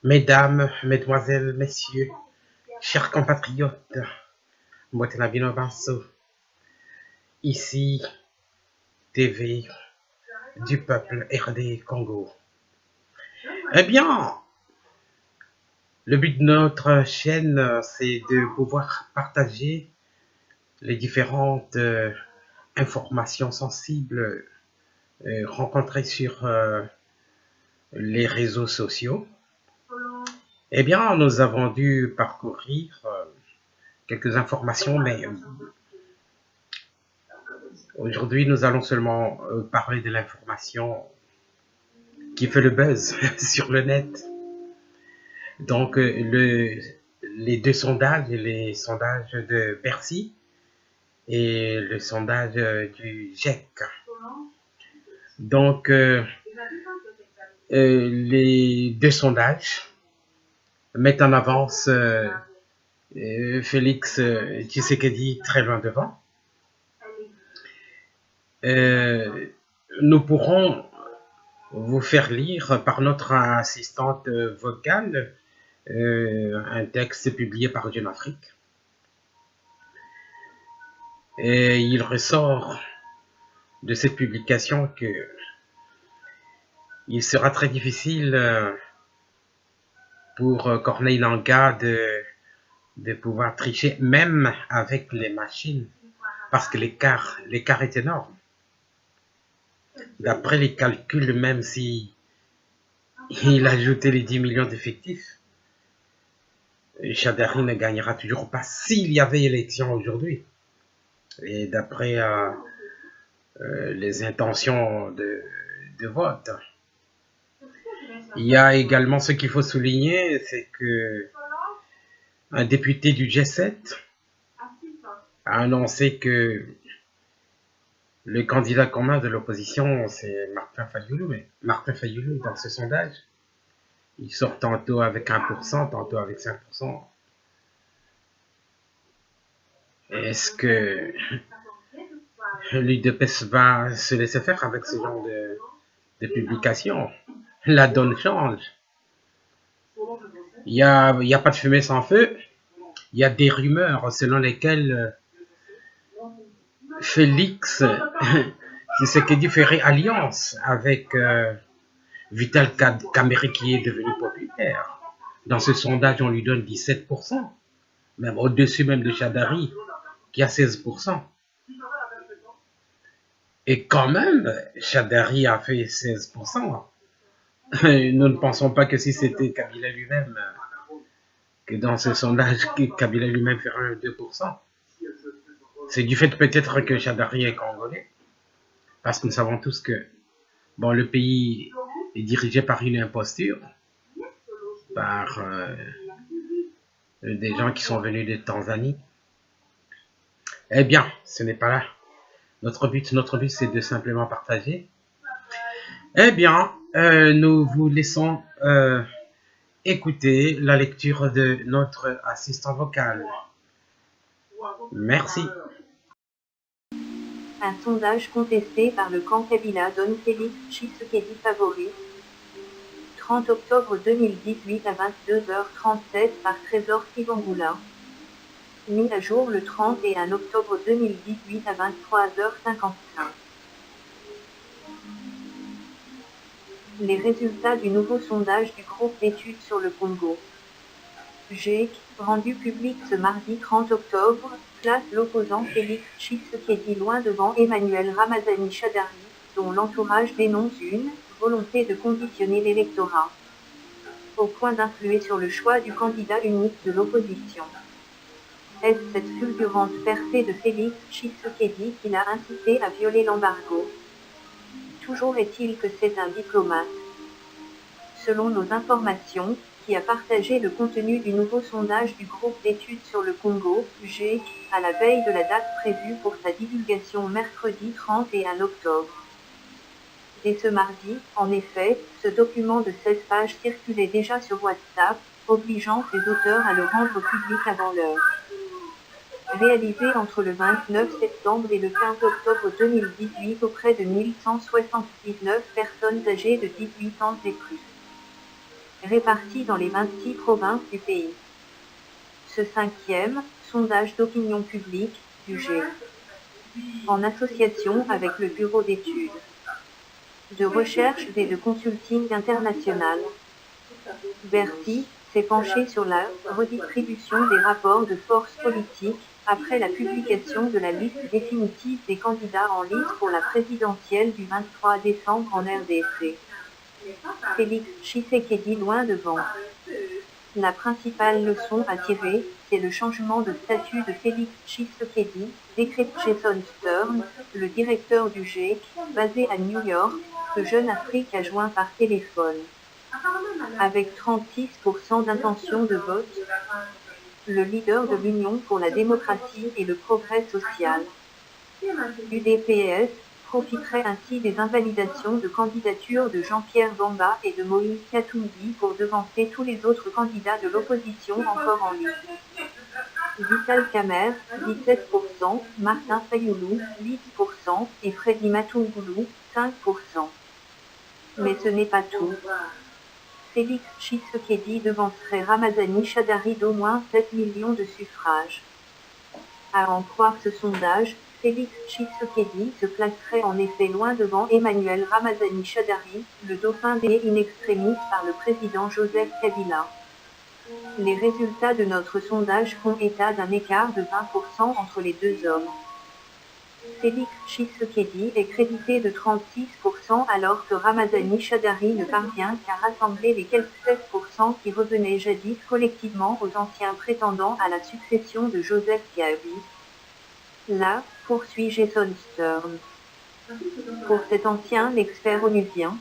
Mesdames, mesdemoiselles, messieurs, chers compatriotes, Mbotelabino Banso, ici TV du peuple RD Congo. Eh bien, le but de notre chaîne, c'est de pouvoir partager les différentes informations sensibles rencontrées sur les réseaux sociaux. Eh bien, nous avons dû parcourir quelques informations, mais aujourd'hui, nous allons seulement parler de l'information qui fait le buzz sur le net. Donc, les deux sondages, les sondages de Bercy et le sondage du GIEC. Donc, les deux sondages mettent en avance Félix Tshisekedi très loin devant. Nous pourrons vous faire lire par notre assistante vocale un texte publié par Jeune Afrique. Et il ressort de cette publication que il sera très difficile pour Corneille Nangaa de pouvoir tricher, même avec les machines, parce que l'écart est énorme. D'après les calculs, même si il ajoutait les 10 millions d'effectifs, Chadari ne gagnera toujours pas s'il y avait élection aujourd'hui. Et d'après les intentions de vote. Il y a également ce qu'il faut souligner, c'est que un député du G7 a annoncé que le candidat commun de l'opposition, c'est Martin Fayoulou. Mais Martin Fayoulou, dans ce sondage, il sort tantôt avec 1%, tantôt avec 5%. Est-ce que l'UDPS va se laisser faire avec ce genre de publication? La donne change. Il n'y a pas de fumée sans feu. Il y a des rumeurs selon lesquelles Félix Tshisekedi ferait alliance avec Vital Kamerhe qui est devenu populaire. Dans ce sondage, on lui donne 17%, même au-dessus même de Chadari qui a 16%. Et quand même, Chadari a fait 16%. Nous ne pensons pas que si c'était Kabila lui-même, que dans ce sondage, Kabila lui-même ferait 2%. C'est du fait peut-être que Chadari est congolais, parce que nous savons tous que bon, le pays est dirigé par une imposture, par des gens qui sont venus de Tanzanie. Eh bien, ce n'est pas là. Notre but, c'est de simplement partager. Eh bien, nous vous laissons écouter la lecture de notre assistant vocal. Merci. Un sondage contesté par le camp Kabila donne Félix Tshisekedi favori. 30 octobre 2018 à 22h37 par Trésor Kivangula. Mis à jour le 31 octobre 2018 à 23h55. Les résultats du nouveau sondage du groupe d'études sur le Congo. GIEC, rendu public ce mardi 30 octobre, place l'opposant Félix Tshisekedi loin devant Emmanuel Ramazani Shadary, dont l'entourage dénonce une volonté de conditionner l'électorat, au point d'influer sur le choix du candidat unique de l'opposition. Est-ce cette fulgurante percée de Félix Tshisekedi qui l'a incité à violer l'embargo? Toujours est-il que c'est un diplomate. Selon nos informations, qui a partagé le contenu du nouveau sondage du groupe d'études sur le Congo, GIEC, à la veille de la date prévue pour sa divulgation mercredi 31 octobre. Dès ce mardi, en effet, ce document de 16 pages circulait déjà sur WhatsApp, obligeant ses auteurs à le rendre public avant l'heure. Réalisé entre le 29 septembre et le 15 octobre 2018 auprès de 1179 personnes âgées de 18 ans et plus. répartis dans les 26 provinces du pays. Ce 5e sondage d'opinion publique du GIEC, en association avec le Bureau d'études, de recherche et de consulting international, Bercy s'est penché sur la redistribution des rapports de force politique après la publication de la liste définitive des candidats en lice pour la présidentielle du 23 décembre en RDC. Félix Tshisekedi loin devant. La principale leçon à tirer, c'est le changement de statut de Félix Tshisekedi, décrète Jason Stern, le directeur du GIEC, basé à New York, que Jeune Afrique a joint par téléphone. Avec 36% d'intention de vote, le leader de l'Union pour la démocratie et le progrès social, UDPS, profiterait ainsi des invalidations de candidature de Jean-Pierre Bemba et de Moïse Katumbi pour devancer tous les autres candidats de l'opposition encore en lice. Vital Kamerhe, 17%, Martin Fayulu, 8% et Freddy Matungulu, 5%. Mais ce n'est pas tout. Félix Tshisekedi devancerait Ramazani Shadary d'au moins 7 millions de suffrages. À en croire ce sondage, Félix Tshisekedi se placerait en effet loin devant Emmanuel Ramazani Shadary, le dauphin des in extremis par le président Joseph Kabila. Les résultats de notre sondage font état d'un écart de 20% entre les deux hommes. Félix Tshisekedi est crédité de 36% alors que Ramazani Shadary ne parvient qu'à rassembler les quelques 7% qui revenaient jadis collectivement aux anciens prétendants à la succession de Joseph Kabila. Là, poursuit Jason Stern. Pour cet ancien expert onusien,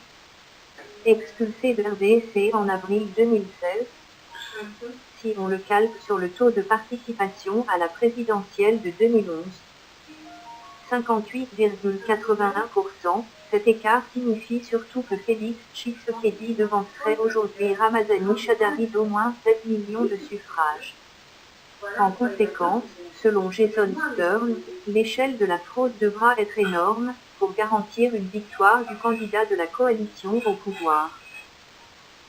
expulsé de RDC en avril 2016, si on le calque sur le taux de participation à la présidentielle de 2011, 58,81%, cet écart signifie surtout que Félix Tshisekedi devancerait aujourd'hui Ramazani Shadary d'au moins 7 millions de suffrages. En conséquence, selon Jason Stern, l'échelle de la fraude devra être énorme pour garantir une victoire du candidat de la coalition au pouvoir.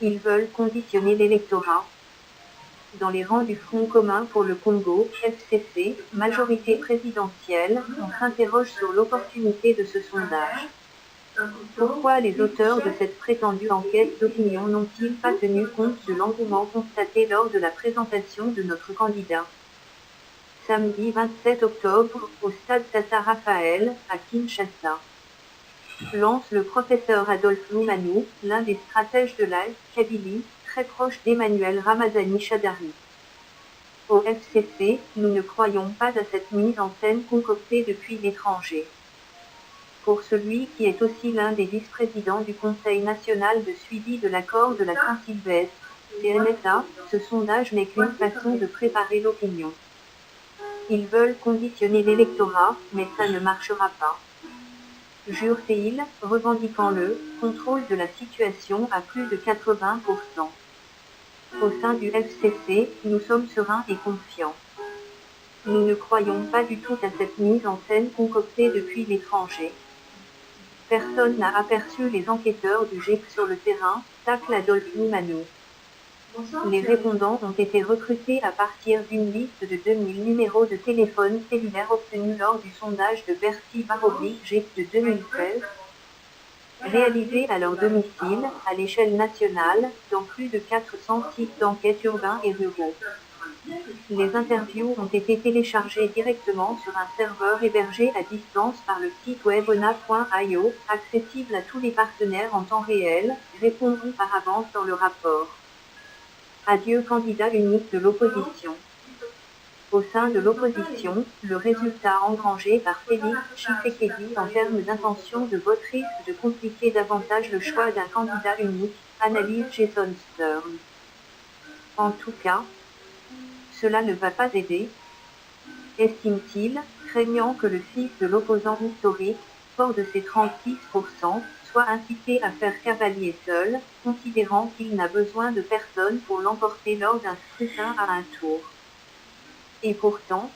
Ils veulent conditionner l'électorat. Dans les rangs du Front commun pour le Congo, FCC, majorité présidentielle, on s'interroge sur l'opportunité de ce sondage. Pourquoi les auteurs de cette prétendue enquête d'opinion n'ont-ils pas tenu compte de l'engouement constaté lors de la présentation de notre candidat? Samedi 27 octobre, au stade Tata Raphaël, à Kinshasa. Lance le professeur Adolphe Loumanou, l'un des stratèges de la Kabylie, très proche d'Emmanuel Ramazani Shadary. Au FCC, nous ne croyons pas à cette mise en scène concoctée depuis l'étranger. Pour celui qui est aussi l'un des vice-présidents du Conseil national de suivi de l'accord de la Saint-Sylvestre, CNSA, ce sondage n'est qu'une façon de préparer l'opinion. Ils veulent conditionner l'électorat, mais ça ne marchera pas. Jure-t-il, revendiquant le contrôle de la situation à plus de 80%. Au sein du FCC, nous sommes sereins et confiants. Nous ne croyons pas du tout à cette mise en scène concoctée depuis l'étranger. Personne n'a aperçu les enquêteurs du GIEC sur le terrain, tacle Adolphe Loumanou. Les répondants ont été recrutés à partir d'une liste de 2000 numéros de téléphone cellulaire obtenus lors du sondage de Bercy/GIEC de 2016, réalisé à leur domicile, à l'échelle nationale, dans plus de 400 sites d'enquête urbains et ruraux. Les interviews ont été téléchargées directement sur un serveur hébergé à distance par le site web ona.io, accessible à tous les partenaires en temps réel, répondront par avance dans le rapport. Adieu candidat unique de l'opposition. Au sein de l'opposition, le résultat engrangé par Félix Tshisekedi en termes d'intention de vote risque de compliquer davantage le choix d'un candidat unique, analyse Jason Stern. En tout cas, cela ne va pas aider, estime-t-il, craignant que le fils de l'opposant historique, fort de ses 36%, soit incité à faire cavalier seul, considérant qu'il n'a besoin de personne pour l'emporter lors d'un scrutin à un tour. Et pourtant,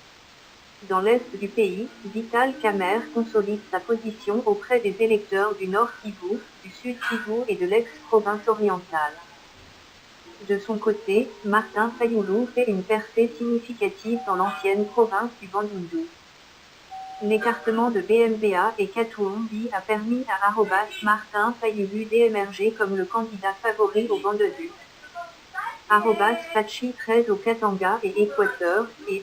dans l'est du pays, Vital Kamerhe consolide sa position auprès des électeurs du Nord Kivu, du Sud Kivu et de l'ex-province orientale. De son côté, Martin Fayulu fait une percée significative dans l'ancienne province du Bandundu. L'écartement de BMBA et Katuumbi a permis à Martin Fayulu d'émerger comme le candidat favori au Bandundu. Fachi 13 au Katanga et Équateur, et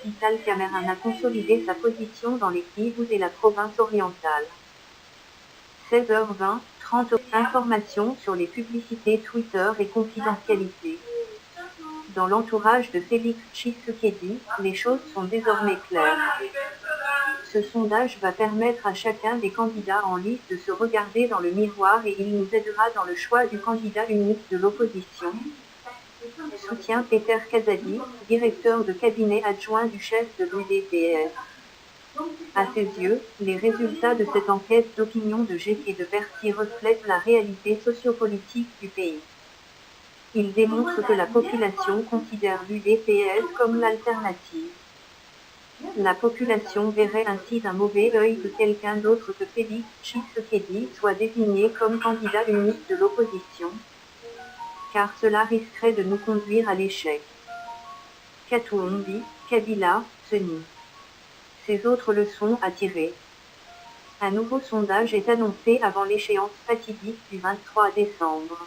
Vital Cameron a consolidé sa position dans les Kivus et la province orientale. 16h20, 30 informations sur les publicités Twitter et confidentialité. Dans l'entourage de Félix Tshisekedi, les choses sont désormais claires. Ce sondage va permettre à chacun des candidats en lice de se regarder dans le miroir et il nous aidera dans le choix du candidat unique de l'opposition. Soutient Peter Kazadi, directeur de cabinet adjoint du chef de l'UDPS. À ses yeux, les résultats de cette enquête d'opinion de GEC et de Bercy reflètent la réalité sociopolitique du pays. Il démontre que la population considère l'UDPS comme l'alternative. La population verrait ainsi d'un mauvais œil que quelqu'un d'autre que Félix Tshisekedi soit désigné comme candidat unique de l'opposition, car cela risquerait de nous conduire à l'échec. Katuumbi, Kabila, Seni. Ces autres leçons à tirer. Un nouveau sondage est annoncé avant l'échéance fatidique du 23 décembre.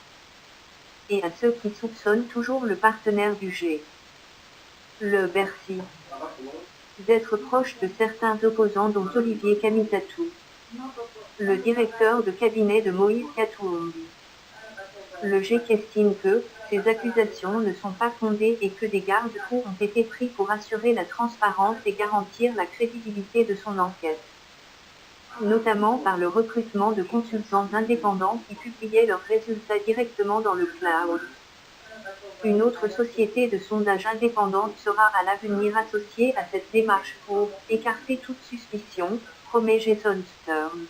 Et à ceux qui soupçonnent toujours le partenaire du G, le Bercy, d'être proche de certains opposants dont Olivier Kamitatou, le directeur de cabinet de Moïse Katuumbi. Le GEC estime que ces accusations ne sont pas fondées et que des garde-fous ont été pris pour assurer la transparence et garantir la crédibilité de son enquête, notamment par le recrutement de consultants indépendants qui publiaient leurs résultats directement dans le cloud. Une autre société de sondage indépendante sera à l'avenir associée à cette démarche pour écarter toute suspicion, promet Jason Stern.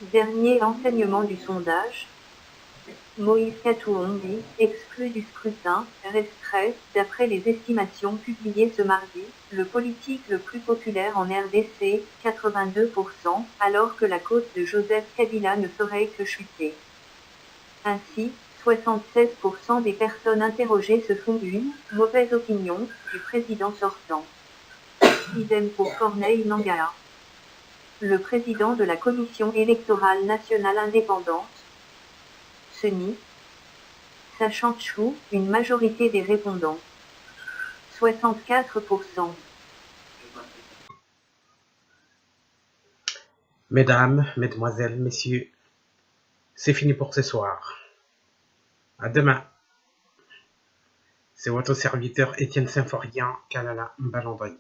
Dernier enseignement du sondage. Moïse Katuumbi, exclu du scrutin, resterait, d'après les estimations publiées ce mardi, le politique le plus populaire en RDC, 82%, alors que la cote de Joseph Kabila ne ferait que chuter. Ainsi, 76% des personnes interrogées se font une mauvaise opinion du président sortant. Idem pour Corneille Nangaa, le président de la Commission électorale nationale indépendante. Seni, sachant Chou, une majorité des répondants. 64%. Mesdames, mesdemoiselles, messieurs, c'est fini pour ce soir. À demain. C'est votre serviteur Étienne Symphorien, Kalala Mbalandri.